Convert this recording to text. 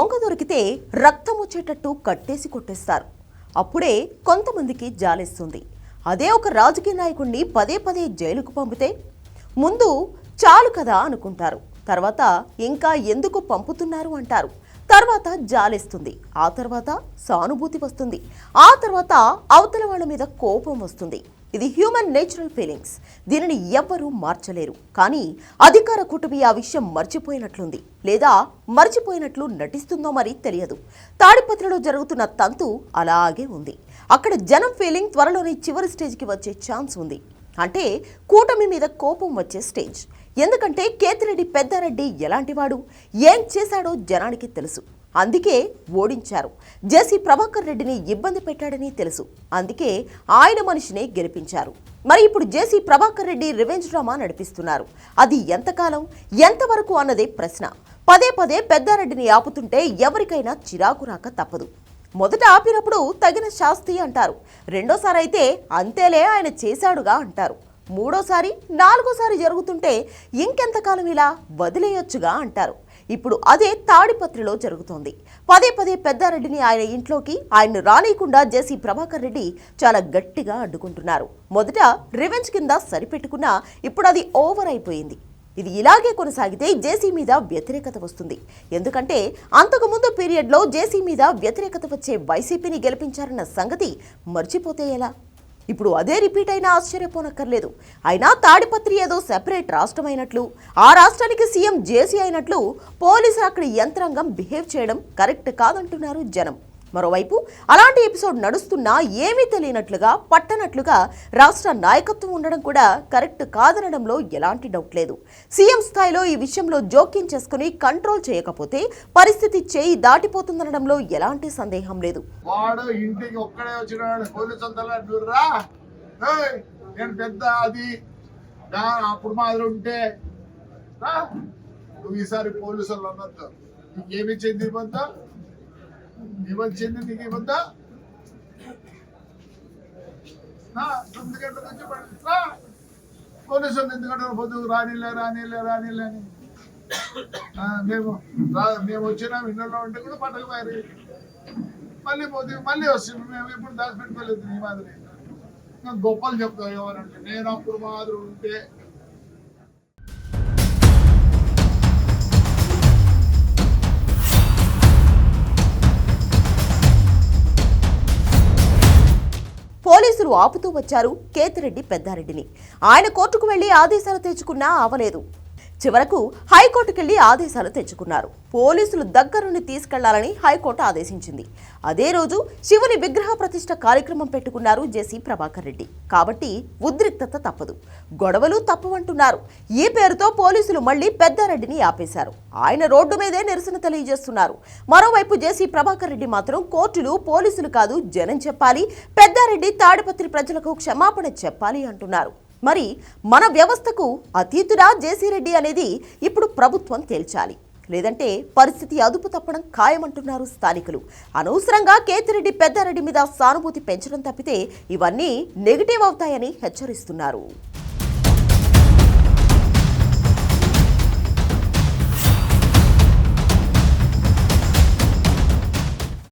దొంగ దొరికితే రక్తం వచ్చేటట్టు కట్టేసి కొట్టేస్తారు. అప్పుడే కొంతమందికి జాలేస్తుంది. అదే ఒక రాజకీయ నాయకుడిని పదే పదే జైలుకు పంపితే ముందు చాలు కదా అనుకుంటారు, తర్వాత ఇంకా ఎందుకు పంపుతున్నారు అంటారు, తర్వాత జాలేస్తుంది, ఆ తర్వాత సానుభూతి వస్తుంది, ఆ తర్వాత అవతల వాళ్ళ మీద కోపం వస్తుంది. ఇది హ్యూమన్ నేచురల్ ఫీలింగ్స్. దీనిని ఎవ్వరూ మార్చలేరు. కానీ అధికార కూటమి ఆ విషయం మర్చిపోయినట్లుంది, లేదా మర్చిపోయినట్లు నటిస్తుందో మరి తెలియదు. తాడిపత్రిలో జరుగుతున్న తంతు అలాగే ఉంది. అక్కడ జనం ఫీలింగ్ త్వరలోనే చివరి స్టేజ్కి వచ్చే ఛాన్స్ ఉంది. అంటే కూటమి మీద కోపం వచ్చే స్టేజ్. ఎందుకంటే కేతిరెడ్డి పెద్దారెడ్డి ఎలాంటివాడు, ఏం చేశాడో జనానికి తెలుసు. అందుకే ఓడించారు. జేసీ ప్రభాకర్ రెడ్డిని ఇబ్బంది పెట్టాడని తెలుసు. అందుకే ఆయన మనిషినే గెలిపించారు. మరి ఇప్పుడు జేసీ ప్రభాకర్ రెడ్డి రివెంజ్ డ్రామా నడిపిస్తున్నారు. అది ఎంతకాలం, ఎంతవరకు అన్నదే ప్రశ్న. పదే పదే పెద్దారెడ్డిని ఆపుతుంటే ఎవరికైనా చిరాకు రాక తప్పదు. మొదట ఆపినప్పుడు తగిన శాస్తి అంటారు, రెండోసారి అయితే అంతేలే ఆయన చేశాడుగా అంటారు, మూడోసారి నాలుగోసారి జరుగుతుంటే ఇంకెంతకాలం ఇలా వదిలేయొచ్చుగా అంటారు. ఇప్పుడు అదే తాడిపత్రిలో జరుగుతోంది. పదే పదే పెద్దారెడ్డిని ఆయన ఇంట్లోకి ఆయన్ను రానియకుండా జేసీ ప్రభాకర్ రెడ్డి చాలా గట్టిగా అడ్డుకుంటున్నారు. మొదట రివెంజ్ కింద సరిపెట్టుకున్నా ఇప్పుడు అది ఓవర్ అయిపోయింది. ఇది ఇలాగే కొనసాగితే జేసీ మీద వ్యతిరేకత వస్తుంది. ఎందుకంటే అంతకుముందు పీరియడ్లో జేసీ మీద వ్యతిరేకత వచ్చే వైసీపీని గెలిపించారన్న సంగతి మర్చిపోతే ఎలా? ఇప్పుడు అదే రిపీట్ అయినా ఆశ్చర్యపోనక్కర్లేదు. అయినా తాడిపత్రి ఏదో సెపరేట్ రాష్ట్రం అయినట్లు, ఆ రాష్ట్రానికి సీఎం జేసీ అయినట్లు పోలీసులు అక్కడి యంత్రాంగం బిహేవ్ చేయడం కరెక్ట్ కాదంటున్నారు జనం. మరోవైపు అలాంటి ఎపిసోడ్ నడుస్తున్నా ఏమీ తెలియనట్లుగా, పట్టనట్లుగా రాష్ట్ర నాయకత్వం ఉండడం కూడా కరెక్ట్ కాదనడంలో ఎలాంటి డౌట్ లేదు. సీఎం స్థాయిలో ఈ విషయంలో జోక్యం చేసుకుని కంట్రోల్ చేయకపోతే పరిస్థితి చేయి దాటిపోతుందనడంలో ఎలాంటి సందేహం లేదు. వాడు ఇంటికి ఒక్కడే వచ్చినాడు, పోలీసు నేను పెద్ద అది అప్పుడు మాదిరి ఉంటే నువ్వు ఈసారి పోలీసు వాళ్ళు అన్నట్టు నీకేమి చెంది ఇవ్వద్దా, నీకు ఇవ్వద్దా, 9 గంటల నుంచి పోలీసు వాళ్ళు 2 గంటల పొద్దు రానిలే అని మేము వచ్చినాం. ఇళ్ళలో ఉంటే కూడా పంటకు మారి మళ్ళీ పోతే మళ్ళీ వస్తుంది. మేము ఇప్పుడు దాచిపెట్టుకోలేదు. నీ మాదిరి గొప్పలు చెప్తావు ఎవరంటే నేను అప్పుడు మాదిరి ఉంటే. పోలీసులు ఆపుతూ వచ్చారు కేతిరెడ్డి పెద్దారెడ్డిని. ఆయన కోర్టుకు వెళ్లి ఆదేశాలు తెచ్చుకున్నా అవలేదు. చివరకు హైకోర్టుకెళ్లి ఆదేశాలు తెచ్చుకున్నారు. పోలీసులు దగ్గరుండి తీసుకెళ్లాలని హైకోర్టు ఆదేశించింది. అదే రోజు శివుని విగ్రహ ప్రతిష్ఠ కార్యక్రమం పెట్టుకున్నారు జేసీ ప్రభాకర్ రెడ్డి. కాబట్టి ఉద్రిక్తత తప్పదు, గొడవలు తప్పవంటున్నారు. ఈ పేరుతో పోలీసులు మళ్లీ పెద్దారెడ్డిని ఆపేశారు. ఆయన రోడ్డు మీదే నిరసన తెలియజేస్తున్నారు. మరోవైపు జేసీ ప్రభాకర్ రెడ్డి మాత్రం కోర్టులు పోలీసులు కాదు, జనం చెప్పాలి, పెద్దారెడ్డి తాడిపత్రి ప్రజలకు క్షమాపణ చెప్పాలి అంటున్నారు. మరి మన వ్యవస్థకు అతీతుడా జేసీ రెడ్డి అనేది ఇప్పుడు ప్రభుత్వం తేల్చాలి. లేదంటే పరిస్థితి అదుపు తప్పడం ఖాయమంటున్నారు స్థానికులు. అనవసరంగా కేతిరెడ్డి పెద్దారెడ్డి మీద సానుభూతి పెంచడం తప్పితే ఇవన్నీ నెగిటివ్ అవుతాయని హెచ్చరిస్తున్నారు.